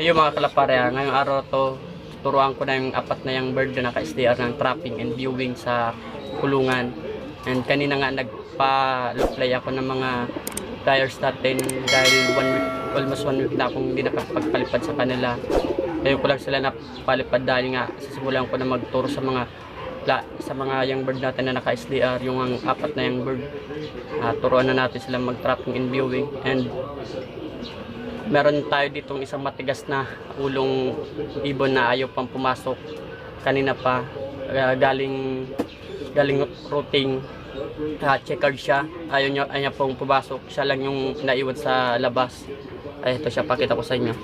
Yung mga kalapare, ngayong araw to, turuan ko na yung apat na yung bird na naka-SDR ng trapping and viewing sa kulungan. And kanina nga nagpa-apply ako ng mga tires natin dahil almost 1 week na akong hindi nakapagpalipad sa kanila. Ngayon ko lang sila napalipad dahil nga sisimulan ko na magturo sa mga young bird natin na naka-SDR, yung ang apat na young bird. Turuan na natin sila mag-trapping and viewing. And meron tayo ditong isang matigas na ulong ibon na ayaw pang pumasok. Kanina pa galing routing, checkered siya, ayaw niya pong pumasok. Siya lang yung naiwan sa labas. Ay, ito siya, pakita ko sa inyo.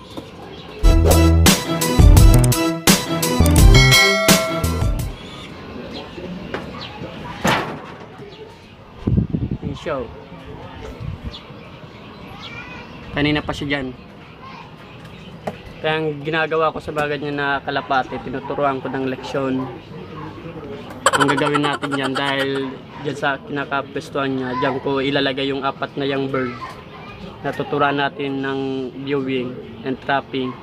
Show. Kanina pa siya dyan. Kaya ang ginagawa ko sa bagay niya na kalapate, tinuturuan ko ng leksyon ang gagawin natin dyan, dahil dyan sa kinakapwestuhan niya, dyan ko ilalagay yung apat na young bird. Natuturuan natin ng viewing and trapping.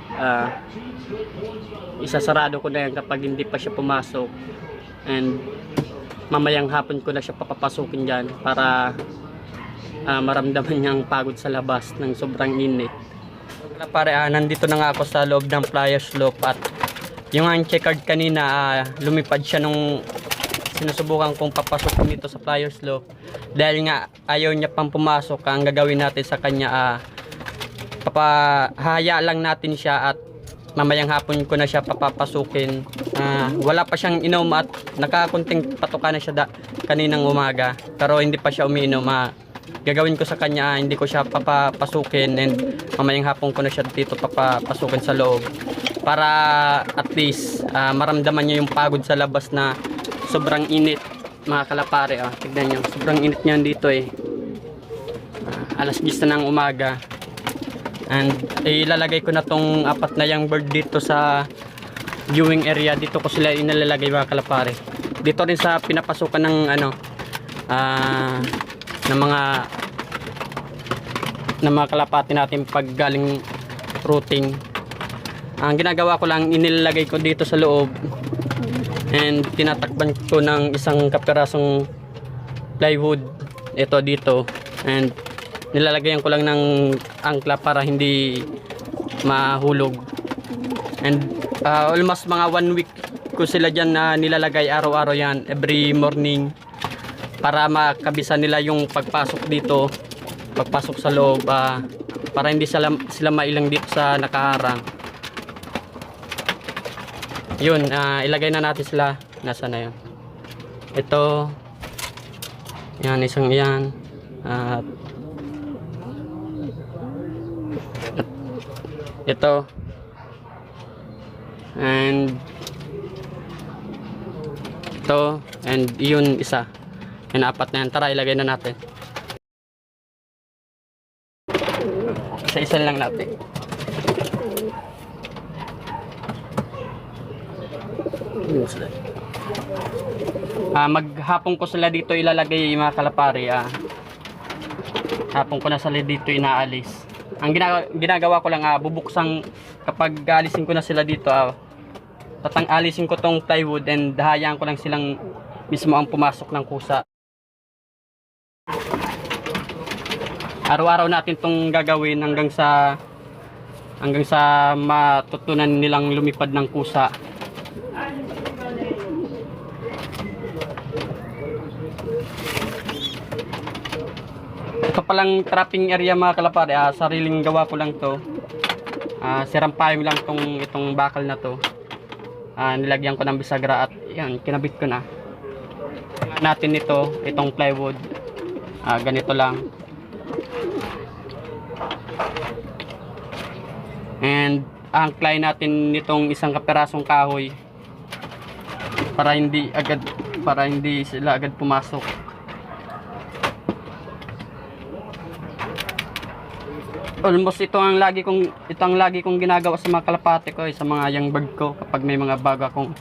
Isasarado ko na yan kapag hindi pa siya pumasok, and mamayang hapon ko na siya papapasukin dyan para maramdaman niyang pagod sa labas ng sobrang init. Pare, nandito na nga ako sa loob ng flyers loop, at yung checkered kanina, lumipad siya nung sinusubukan kong papasukin dito sa flyers loop. Dahil nga ayaw niya pang pumasok, ang gagawin natin sa kanya, papahaya lang natin siya at mamayang hapon ko na siya papapasukin. Wala pa siyang inom at nakakunting patuka na siya kaninang umaga, pero hindi pa siya umiinom. Gagawin ko sa kanya, hindi ko siya papapasukin, and mamayang hapon ko na siya dito papapasukin sa loob para at least maramdaman niya yung pagod sa labas na sobrang init, mga kalapare. Tignan nyo, sobrang init niyan dito alas 10 na ng umaga. And ilalagay ko na tong apat na young bird dito sa viewing area. Dito ko sila inalalagay, mga kalapare. Dito rin sa pinapasukan ng ng mga kalapati natin pag galing routing. Ang ginagawa ko lang, inilalagay ko dito sa loob and tinatakban ko ng isang kapirasong plywood ito dito, and nilalagayan ko lang ng angkla para hindi mahulog. And almost mga 1 week ko sila dyan na nilalagay, araw-araw yan, every morning, para makabisan nila yung pagpasok dito, pagpasok sa loob, para hindi sila mailang dito sa nakaharang. Yun, ilagay na natin sila. Nasa na yun? Ito, yan, isang yan, at ito, and ito, and yun isa. Yan, apat na yan. Tara, ilagay na natin. Isa-isa lang natin. Maghapon ko sila dito ilalagay, mga kalapari. Hapon ko na sila dito inaalis. Ang ginagawa ko lang, bubuksan kapag alisin ko na sila dito, alisin ko tong plywood, and hayaan ko lang silang mismo ang pumasok ng kusa. Araw-araw natin tong gagawin hanggang sa matutunan nilang lumipad ng kusa. Ito palang trapping area, mga kalapari, sariling gawa ko lang to. Sirampayong lang itong bakal na to. Nilagyan ko ng bisagra at yan, kinabit ko na. Natin itong plywood, ganito lang. And angklay natin nitong isang kapirasong kahoy para hindi sila agad pumasok. Almost ito ang lagi kong ginagawa sa mga kalapate ko, sa mga young bird ko kapag may mga bago akong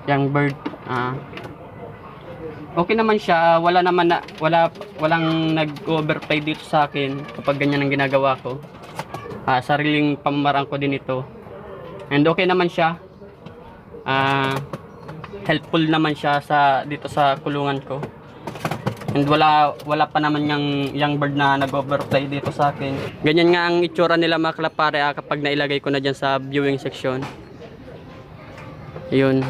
young bird. Okay naman siya, walang nag-overplay dito sa akin kapag ganyan ang ginagawa ko. Sariling pamamaraan ko din ito. And okay naman siya. Helpful naman siya dito sa kulungan ko. And wala pa naman yung bird na nag-overfly dito sa akin. Ganyan nga ang itsura nila mga kalapare kapag nailagay ko na dyan sa viewing section. Yun.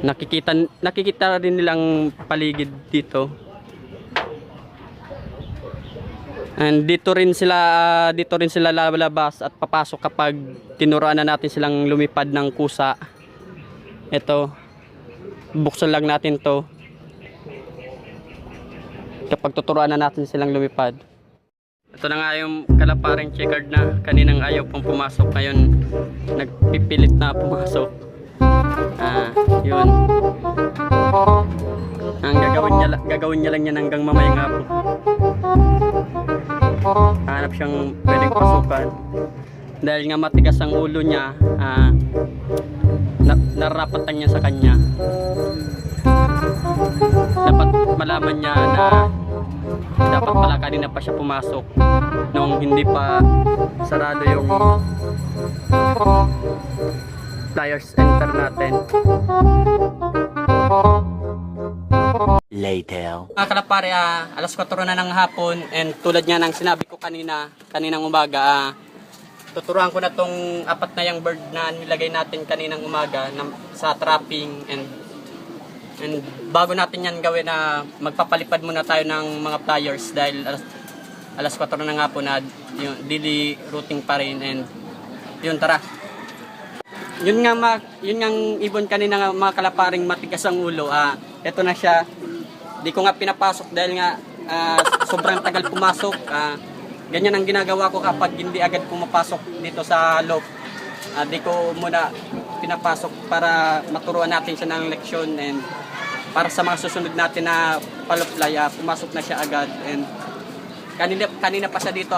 Nakikita rin nilang paligid dito. And dito rin sila lalabas at papasok kapag tinuruan na natin silang lumipad ng kusa. Ito. Buksan lang natin 'to. Kapag tuturuan na natin silang lumipad. Ito na nga yung kalaparing checkered na. Kaninang ayaw pong pumasok, ngayon nagpipilit na pumasok. Yun. Ang gagawin niya lang yan hanggang mamayang hapon. Hanap siyang pwedeng pasukan. Dahil nga matigas ang ulo niya, narapatan niya sa kanya. Dapat malaman niya na dapat pala kanina pa siya pumasok nung hindi pa sarado yung flyers enter natin. Later. Mga kalapare, alas 4 na ng hapon, and tulad nga ng sinabi ko kaninang umaga, tuturuan ko na tong 4 na yung bird na nilagay natin kaninang umaga sa trapping, and bago natin yan gawin na magpapalipad muna tayo ng mga flyers dahil alas 4 na nga po na yung daily routing pa rin. And yun, tara. Yun nga ibon kanina nga mga kalaparing matigas ang ulo. Ito na siya. Di ko nga pinapasok dahil nga sobrang tagal pumasok. Ganyan ang ginagawa ko kapag hindi agad pumapasok dito sa loop. Di ko muna pinapasok para maturuan natin siya ng leksyon, and para sa mga susunod natin na palofly, pumasok na siya agad. And kanina pa siya dito,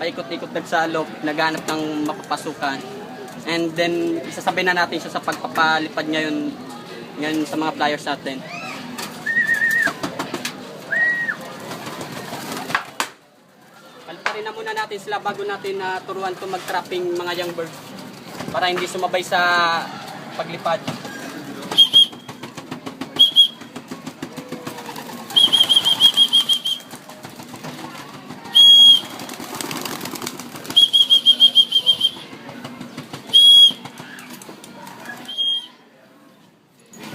paikot-ikot sa loop, naghanap ng mapapasukan. And then isasabay na natin siya sa pagpapalipad ngayon sa mga flyers natin. Paliparin na muna natin sila bago natin turuan to mag-trapping mga young bird, para hindi sumabay sa paglipad.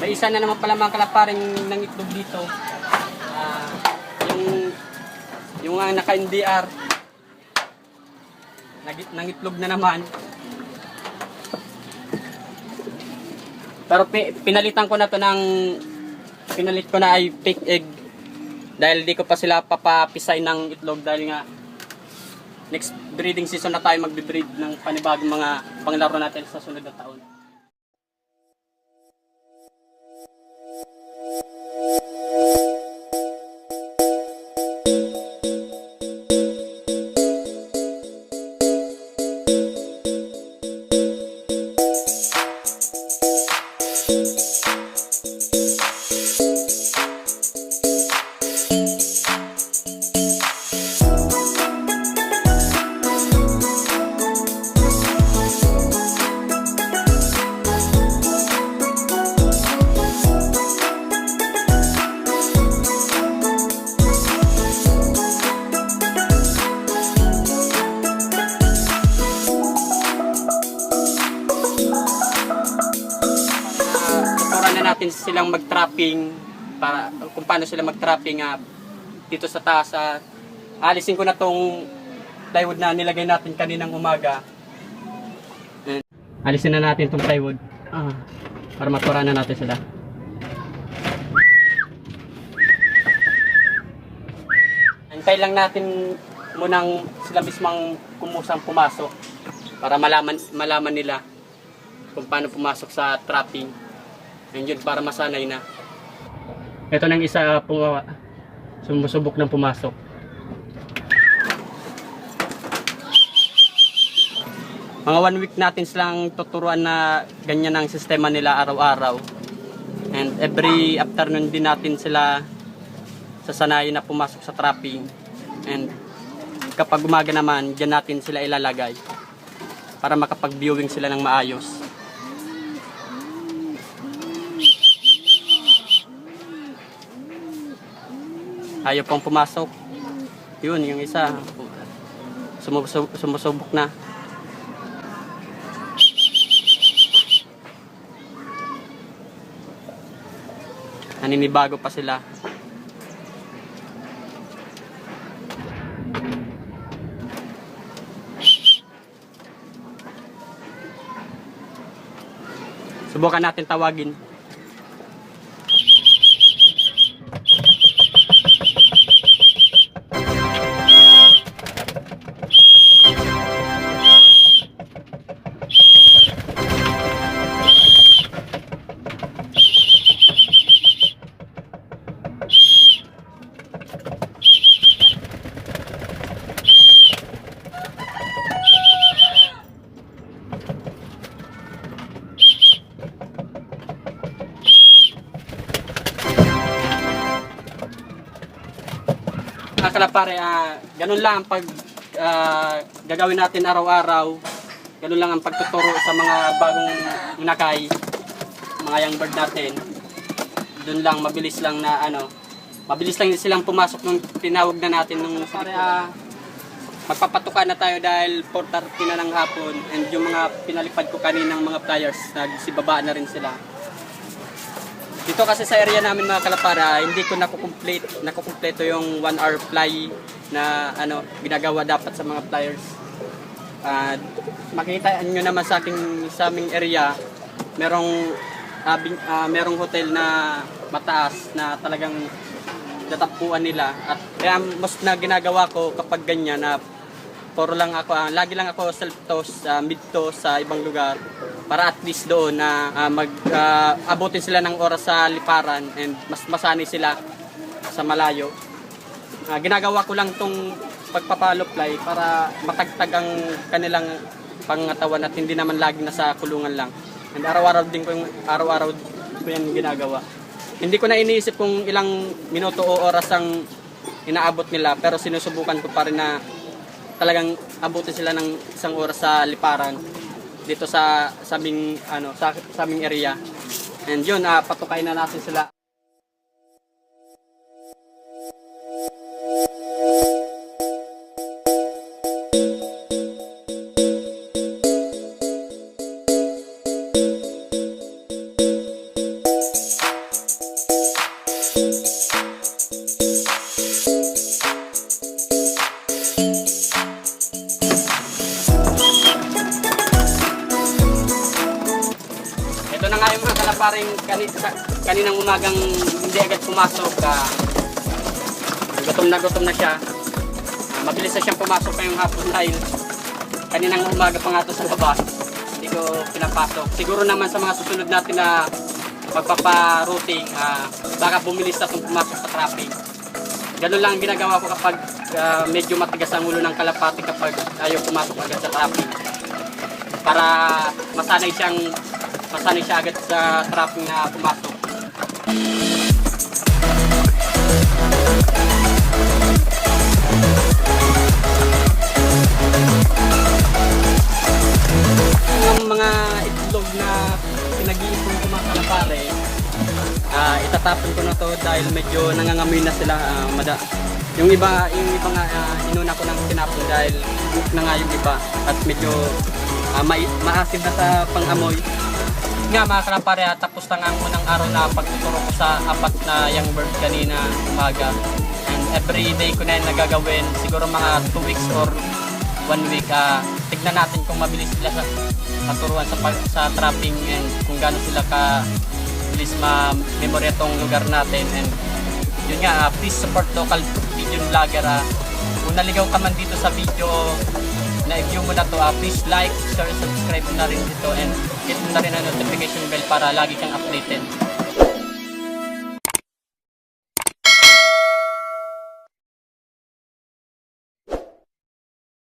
May isa na naman pala mga kalaparing ng itlog dito. Yung naka-NDR. Nangitlog na naman. Pero pinalitan ko na to pinalit ko na ay fake egg. Dahil di ko pa sila papapisay ng itlog, dahil nga next breeding season na tayo magbe-breed ng panibagong mga panglaro natin sa sunod na taon. Natin silang mag-trapping, para kung paano sila mag-trapping dito sa taas. Alisin ko na tong plywood na nilagay natin kaninang umaga. And alisin na natin tong plywood para maturuan na natin sila. Antay lang natin munang sila mismong kumusang pumasok para malaman nila kung paano pumasok sa trapping. And yun, para masanay na. Ito nang isa sumusubok ng pumasok. Mga 1 week natin silang tuturuan na ganyan ang sistema nila araw-araw. And every afternoon din natin sila sasanayin na pumasok sa trapping. And kapag umaga naman, dyan natin sila ilalagay para makapag-viewing sila ng maayos. Ayaw pong pumasok. Yun, yung isa sumusubok na. Naninibago pa sila. Subukan natin tawagin. Kalapare, ganun lang ang pag gagawin natin araw-araw. Ganun lang ang pagtuturo sa mga bagong inakay, mga young bird natin. Doon lang, mabilis lang na mabilis lang silang pumasok nung tinawag na natin nung magpapatuka na tayo dahil 4:30 na ng hapon, and yung mga pinalipad ko kaninang mga flyers, nagsibaba na rin sila. Dito kasi sa area namin mga kalapara, hindi ko nakukumpleto yung 1 hour fly na ginagawa dapat sa mga flyers. Makita nyo naman sa aming area, merong hotel na mataas na talagang natapuan nila. At kaya most na ginagawa ko kapag ganyan na lagi lang ako self-toss, mid-toss sa ibang lugar para at least doon na abutin sila ng oras sa liparan and mas masanay sila sa malayo. Ginagawa ko lang tong pagpapaloply para matagtag ang kanilang pangatawan at hindi naman lagi nasa kulungan lang. And araw-araw ko yan ginagawa. Hindi ko na iniisip kung ilang minuto o oras ang inaabot nila, pero sinusubukan ko pa rin na talagang abutin sila ng isang oras sa liparan dito sa aming area. And yun, patukayin na natin sila. Ito na nga yung mga kalaparing kaninang umagang hindi agad pumasok. Gutom na siya. Mabilis na siyang pumasok ngayong hapon dahil kaninang umaga pa nga ito sa labas. Hindi ko pinapasok. Siguro naman sa mga susunod natin na magpapa-routing, baka bumilis na itong pumasok sa traffic. Ganun lang ang ginagawa ko kapag medyo matigas ang ulo ng kalapati kapag ayaw pumasok agad sa traffic. Para masanay siya agad sa traffic na pumasok. Ang mga itlog na pinag-iipon ko mga kalapare, itatapon ko na to dahil medyo nangangamoy na sila. Yung iba nga inuna ko ng tinapon dahil cook na nga yung iba at medyo maasim na sa pang-amoy. Nga mga kalapare, tapos na nga ang unang araw na pagtuturo ko sa 4 na young bird kanina umaga. And every day ko na yung nagagawin, siguro mga 2 weeks or 1 week. Tignan natin kung mabilis sila sa maturuan sa trapping and kung gaano sila bilis ma-memorya tong lugar natin. And yun nga, please support local video vlogger. Kung naligaw ka man dito sa video na i-view mo na to, please like, share, subscribe na rin dito and hit mo na rin ang notification bell para lagi kang updated.